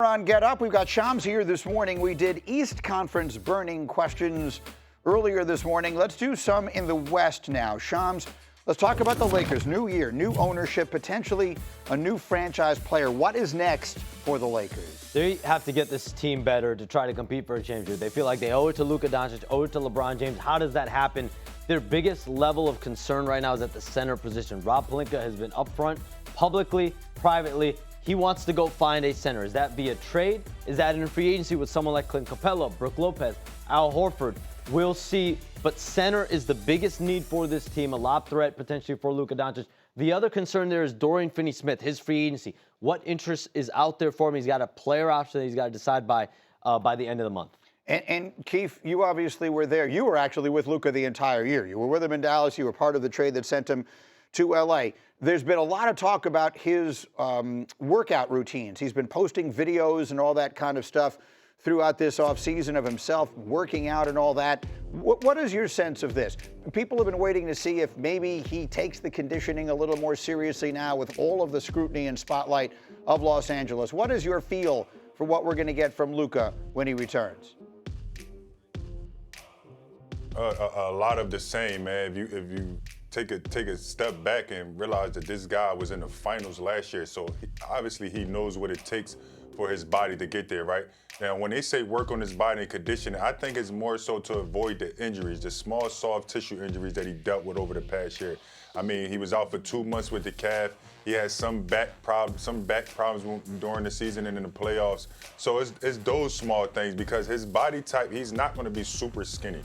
On Get Up, we've got Shams here this morning. We did East Conference burning questions earlier this morning. Let's do some in the West now. Shams, let's talk about the Lakers. New year, new ownership, potentially a new franchise player. What is next for the Lakers? They have to get this team better to try to compete for a championship. They feel like they owe it to Luka Doncic, owe it to LeBron James. How does that happen? Their biggest level of concern right now is at the center position. Rob Pelinka has been upfront, publicly, privately. He wants to go find a center. Is that via trade? Is that in free agency with someone like Clint Capella, Brook Lopez, Al Horford? We'll see. But center is the biggest need for this team, a lob threat potentially for Luka Doncic. The other concern there is Dorian Finney-Smith, his free agency. What interest is out there for him? He's got a player option that he's got to decide by the end of the month. And Keith, you obviously were there. You were actually with Luka the entire year. You were with him in Dallas. You were part of the trade that sent him to L.A. There's been a lot of talk about his workout routines. He's been posting videos and all that kind of stuff throughout this offseason of himself working out and all that. What is your sense of this? People have been waiting to see if maybe he takes the conditioning a little more seriously now with all of the scrutiny and spotlight of Los Angeles. What is your feel for what we're going to get from Luka when he returns? A lot of the same, man. If you take a step back and realize that this guy was in the finals last year, so obviously he knows what it takes for his body to get there, right? Now, when they say work on his body and conditioning, I think it's more so to avoid the injuries, the small soft tissue injuries that he dealt with over the past year. I mean, he was out for 2 months with the calf. He had some back problems during the season and in the playoffs. So it's those small things because his body type, he's not going to be super skinny.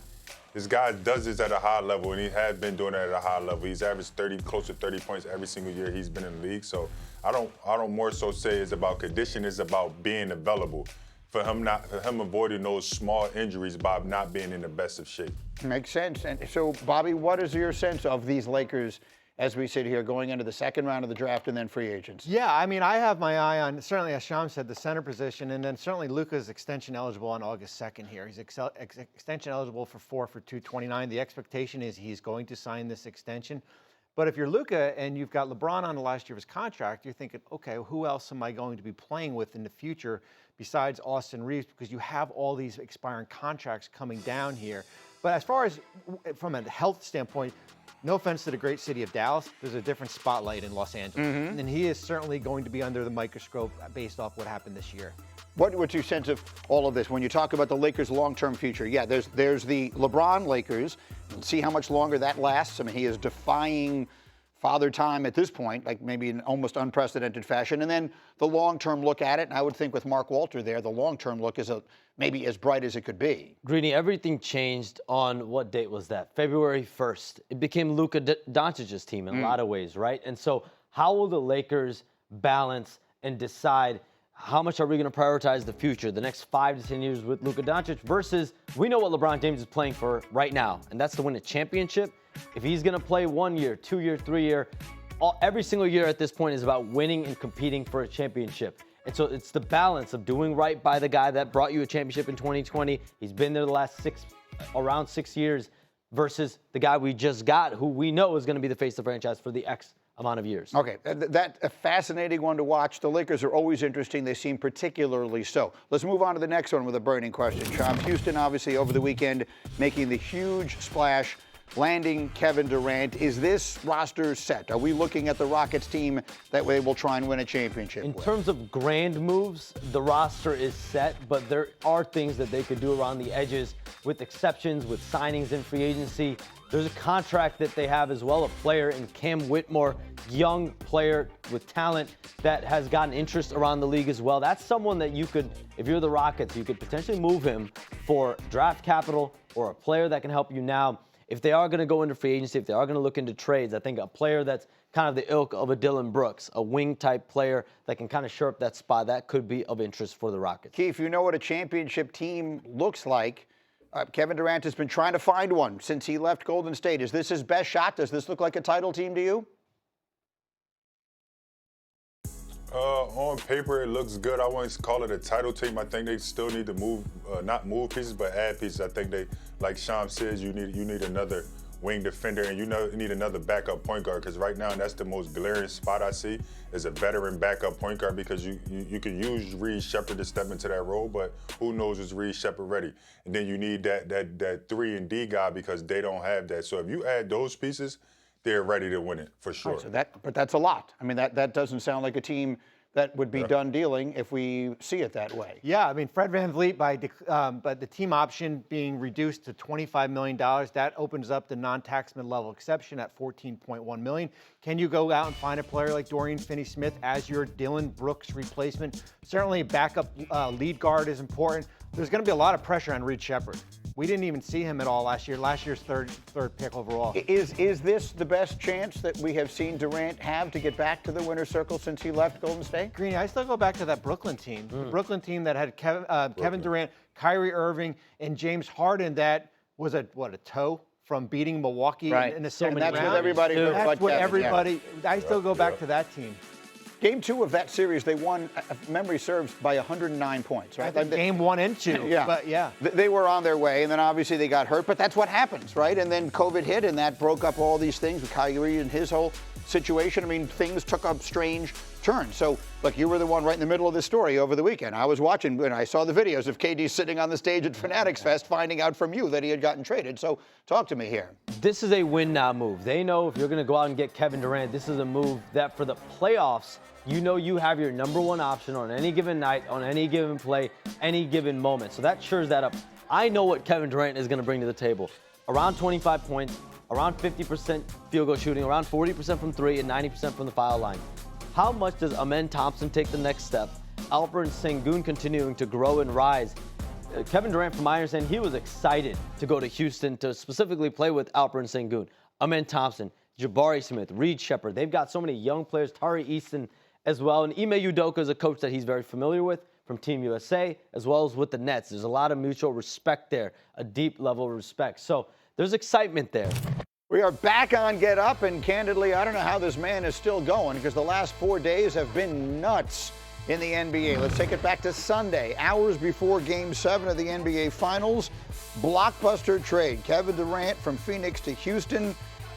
This guy does this at a high level, and he has been doing it at a high level. He's averaged close to 30 points every single year he's been in the league. So I don't more so say it's about condition. It's about being available. For him avoiding those small injuries by not being in the best of shape. Makes sense. And so, Bobby, what is your sense of these Lakers as we sit here going into the second round of the draft and then free agents? Yeah, I mean, I have my eye on, certainly as Sham said, the center position, and then certainly Luka's extension eligible on August 2nd here. He's extension eligible for $229. The expectation is he's going to sign this extension. But if you're Luka and you've got LeBron on the last year of his contract, you're thinking, okay, who else am I going to be playing with in the future besides Austin Reeves? Because you have all these expiring contracts coming down here. But as far as from a health standpoint, no offense to the great city of Dallas, there's a different spotlight in Los Angeles. Mm-hmm. And he is certainly going to be under the microscope based off what happened this year. What's your sense of all of this when you talk about the Lakers' long-term future? Yeah, there's the LeBron Lakers. See how much longer that lasts. I mean, he is defying father time at this point, like maybe in almost unprecedented fashion. And then the long-term look at it, and I would think with Mark Walter there, the long-term look is maybe as bright as it could be. Greeny, everything changed on what date was that? February 1st. It became Luka Doncic's team in a lot of ways, right? And so how will the Lakers balance and decide how much are we going to prioritize the future, the next 5 to 10 years with Luka Doncic versus we know what LeBron James is playing for right now, and that's to win a championship. If he's going to play 1 year, 2 year, 3 year, every single year at this point is about winning and competing for a championship. And so it's the balance of doing right by the guy that brought you a championship in 2020. He's been there the last around 6 years versus the guy we just got who we know is going to be the face of the franchise for the X amount of years. Okay, that's a fascinating one to watch. The Lakers are always interesting. They seem particularly so. Let's move on to the next one with a burning question. Shams, Houston obviously over the weekend making the huge splash, landing Kevin Durant. Is this roster set? Are we looking at the Rockets team that way will try and win a championship In with? terms of grand moves, the roster is set, but there are things that they could do around the edges with exceptions, with signings in free agency. There's a contract that they have as well, a player in Cam Whitmore, young player with talent that has gotten interest around the league as well. That's someone that you could, if you're the Rockets, you could potentially move him for draft capital or a player that can help you now. If they are going to go into free agency, if they are going to look into trades, I think a player that's kind of the ilk of a Dylan Brooks, a wing-type player that can kind of shore up that spot, that could be of interest for the Rockets. Keith, you know what a championship team looks like. Kevin Durant has been trying to find one since he left Golden State. Is this his best shot? Does this look like a title team to you? On paper, it looks good. I wouldn't call it a title team. I think they still need to move, not move pieces, but add pieces. I think they, like Sham says, you need another wing defender, and you need another backup point guard, because right now that's the most glaring spot I see is a veteran backup point guard, because you could use Reed Shepherd to step into that role, but who knows is Reed Shepherd ready? And then you need that 3 and D guy, because they don't have that. So if you add those pieces, they're ready to win it for sure. Right, but that's a lot. I mean, that doesn't sound like a team that would be done dealing if we see it that way. Yeah, I mean, Fred VanVleet, but the team option being reduced to $25 million, that opens up the non-taxman level exception at $14.1 million. Can you go out and find a player like Dorian Finney-Smith as your Dylan Brooks replacement? Certainly, backup lead guard is important. There's going to be a lot of pressure on Reed Shepherd. We didn't even see him at all last year. Last year's third pick overall. Is this the best chance that we have seen Durant have to get back to the winner's circle since he left Golden State? Greeny, I still go back to that Brooklyn team. The Brooklyn team that had Kevin Durant, Kyrie Irving, and James Harden. That was a toe from beating Milwaukee in the second round. That's what everybody. That's what everybody. I still go back to that team. Game 2 of that series, they won, if memory serves, by 109 points, right? Game 1 and 2. Yeah. But yeah. They were on their way, and then obviously they got hurt, but that's what happens, right? And then COVID hit, and that broke up all these things with Kyrie and his whole situation. I mean, things took a strange turn. So, look, you were the one right in the middle of this story over the weekend. I was watching, and I saw the videos of KD sitting on the stage at Fanatics Fest, finding out from you that he had gotten traded. So, talk to me here. This is a win-now move. They know if you're going to go out and get Kevin Durant, this is a move that for the playoffs, you know you have your number one option on any given night, on any given play, any given moment. So that shores that up. I know what Kevin Durant is going to bring to the table. Around 25 points, around 50% field goal shooting, around 40% from 3, and 90% from the foul line. How much does Amen Thompson take the next step? Alperen Sengun continuing to grow and rise. Kevin Durant, from my understanding, he was excited to go to Houston to specifically play with Alperen Sengun, Amen Thompson, Jabari Smith, Reed Shepherd. They've got so many young players, Tari Easton as well. And Ime Udoka is a coach that he's very familiar with from Team USA, as well as with the Nets. There's a lot of mutual respect there, a deep level of respect. So there's excitement there. We are back on Get Up, and candidly, I don't know how this man is still going, because the last 4 days have been nuts in the NBA. Let's take it back to Sunday, hours before Game 7 of the NBA Finals. Blockbuster trade. Kevin Durant from Phoenix to Houston.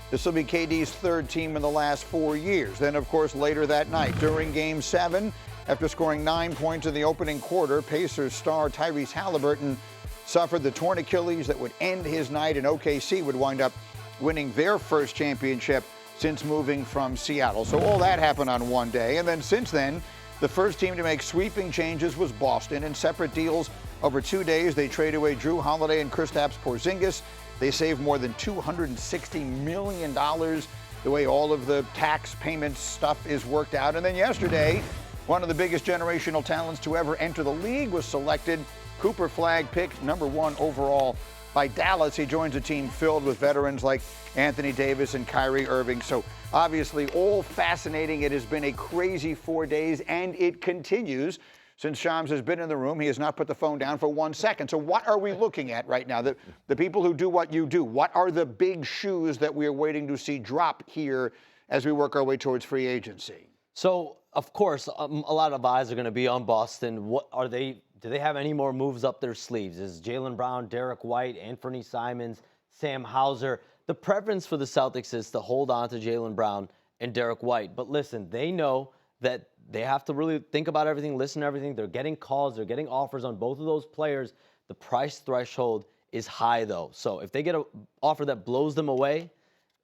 This will be KD's third team in the last 4 years. Then, of course, later that night, during Game 7, after scoring 9 points in the opening quarter, Pacers star Tyrese Halliburton suffered the torn Achilles that would end his night, and OKC would wind up winning their first championship since moving from Seattle. So all that happened on one day. And then since then, the first team to make sweeping changes was Boston. In separate deals over 2 days, they trade away Drew Holiday and Kristaps Porzingis. They saved more than $260 million the way all of the tax payments stuff is worked out. And then yesterday, one of the biggest generational talents to ever enter the league was selected. Cooper Flagg picked #1 overall by Dallas. He joins a team filled with veterans like Anthony Davis and Kyrie Irving. So obviously all fascinating. It has been a crazy 4 days, and it continues. Since Shams has been in the room, he has not put the phone down for 1 second. So what are we looking at right now? The people who do what you do, what are the big shoes that we are waiting to see drop here as we work our way towards free agency? So, of course, a lot of eyes are going to be on Boston. What are they? Do they have any more moves up their sleeves? Is Jaylen Brown, Derek White, Anthony Simons, Sam Hauser? The preference for the Celtics is to hold on to Jaylen Brown and Derek White. But listen, they know that they have to really think about everything, listen to everything. They're getting calls, they're getting offers on both of those players. The price threshold is high, though. So if they get an offer that blows them away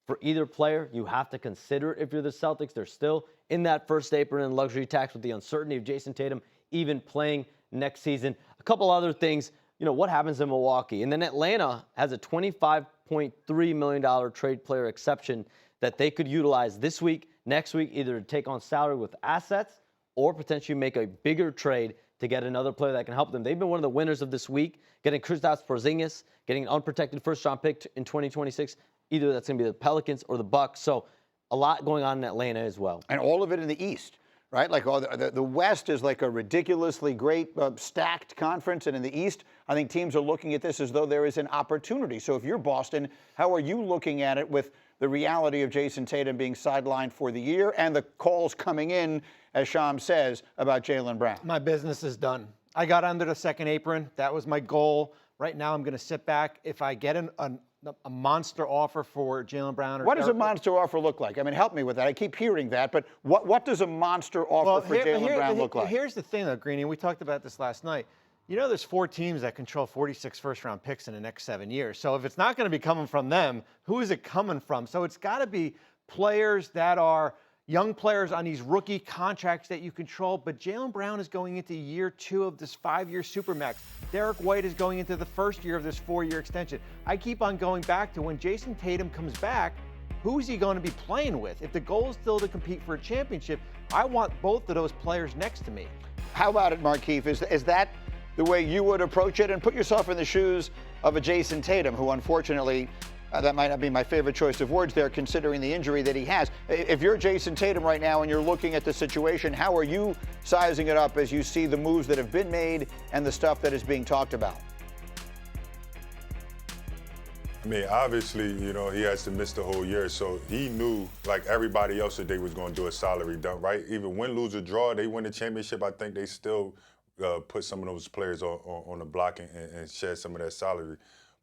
for either player, you have to consider it if you're the Celtics. They're still in that first apron and luxury tax with the uncertainty of Jason Tatum even playing next season. A couple other things, what happens in Milwaukee? And then Atlanta has a $25.3 million trade player exception that they could utilize this week, next week, either to take on salary with assets or potentially make a bigger trade to get another player that can help them. They've been one of the winners of this week, getting Kristaps Porzingis, getting an unprotected first-round pick in 2026. Either that's going to be the Pelicans or the Bucks. So a lot going on in Atlanta as well. And all of it in the East, right? Like the West is like a ridiculously great stacked conference. And in the East, I think teams are looking at this as though there is an opportunity. So if you're Boston, how are you looking at it with the reality of Jason Tatum being sidelined for the year and the calls coming in, as Shams says, about Jaylen Brown? My business is done. I got under the second apron. That was my goal. Right now, I'm going to sit back. If I get a monster offer for Jaylen Brown. Or What does a Derek- monster offer look like? I mean, help me with that. I keep hearing that, but what does a monster offer for Jaylen Brown look like? Here's the thing, though, Greeny, and we talked about this last night. You know, there's 4 teams that control 46 first-round picks in the next 7 years. So if it's not going to be coming from them, who is it coming from? So it's got to be players that are young players on these rookie contracts that you control. But Jaylen Brown is going into year 2 of this 5-year Supermax. Derek White is going into the first year of this 4-year extension. I keep on going back to when Jason Tatum comes back, who's he going to be playing with? If the goal is still to compete for a championship, I want both of those players next to me. How about it, Markieff? Is that the way you would approach it? And put yourself in the shoes of a Jason Tatum, who unfortunately, that might not be my favorite choice of words there, considering the injury that he has. If you're Jason Tatum right now and you're looking at the situation, how are you sizing it up as you see the moves that have been made and the stuff that is being talked about? I mean, obviously, you know, he has to miss the whole year, so he knew, like everybody else, that they was going to do a salary dump, right? Even win, lose, or draw, they win the championship, I think they still put some of those players on the block and shed some of that salary.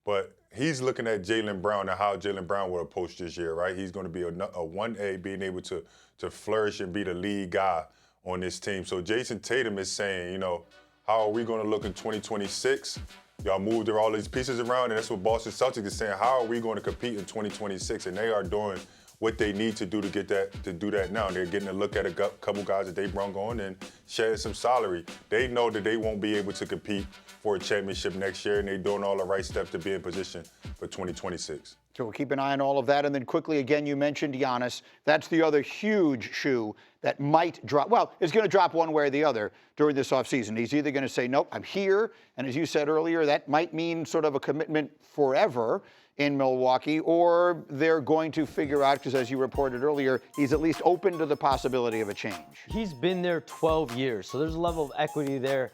But he's looking at Jaylen Brown and how Jaylen Brown will approach this year, right? He's going to be a 1A, being able to flourish and be the lead guy on this team. So Jason Tatum is saying, you know, how are we going to look in 2026? Y'all moved all these pieces around, and that's what Boston Celtics is saying. How are we going to compete in 2026? And they are doing what they need to do to do that now. They're getting a look at a couple guys that they brought on and shed some salary. They know that they won't be able to compete for a championship next year, and they're doing all the right steps to be in position for 2026. So we'll keep an eye on all of that. And then quickly, again, you mentioned Giannis. That's the other huge shoe that might drop. Well, it's going to drop one way or the other during this offseason. He's either going to say, nope, I'm here. And as you said earlier, that might mean sort of a commitment forever in Milwaukee, or they're going to figure out, because as you reported earlier, he's at least open to the possibility of a change. He's been there 12 years, so there's a level of equity there,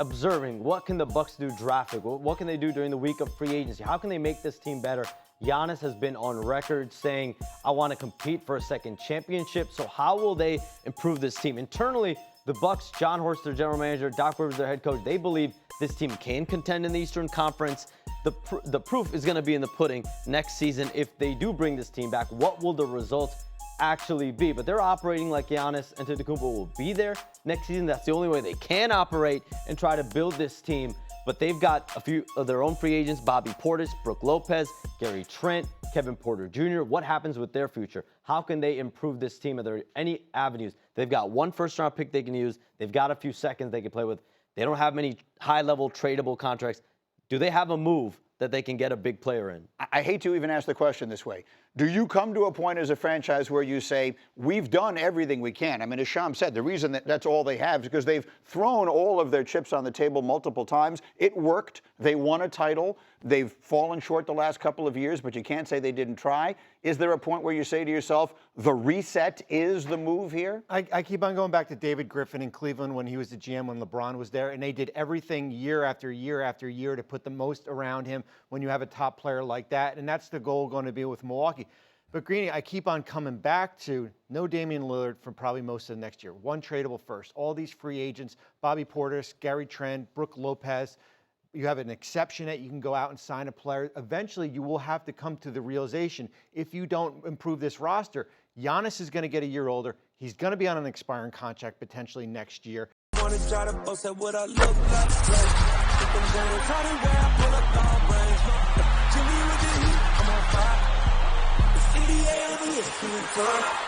observing what can the Bucks do drafting, what can they do during the week of free agency, how can they make this team better. Giannis has been on record saying, I want to compete for a second championship, so how will they improve this team? Internally, the Bucks, John Horst, their general manager, Doc Rivers, their head coach, they believe this team can contend in the Eastern Conference. The proof is going to be in the pudding next season. If they do bring this team back, what will the results actually be? But they're operating like Giannis Antetokounmpo will be there next season. That's the only way they can operate and try to build this team. But they've got a few of their own free agents: Bobby Portis, Brook Lopez, Gary Trent, Kevin Porter Jr. What happens with their future? How can they improve this team? Are there any avenues? They've got 1 first-round pick they can use. They've got a few seconds they can play with. They don't have many high-level tradable contracts. Do they have a move that they can get a big player in? I hate to even ask the question this way. Do you come to a point as a franchise where you say, we've done everything we can? I mean, as Sham said, the reason that that's all they have is because they've thrown all of their chips on the table multiple times. It worked. They won a title. They've fallen short the last couple of years, but you can't say they didn't try. Is there a point where you say to yourself, the reset is the move here? I keep on going back to David Griffin in Cleveland when he was the GM, when LeBron was there, and they did everything year after year after year to put the most around him when you have a top player like that, and that's the goal going to be with Milwaukee. But Greeny, I keep on coming back to no Damian Lillard for probably most of the next year. 1 tradable first. All these free agents, Bobby Portis, Gary Trent, Brook Lopez. You have an exception that you can go out and sign a player. Eventually, you will have to come to the realization, if you don't improve this roster, Giannis is going to get a year older. He's going to be on an expiring contract potentially next year. Wanna try to boast at what I look like. I'm gonna try to wear, pull up all brains. Jimmy with the heat, I'm on fire. It's NBA, I'm a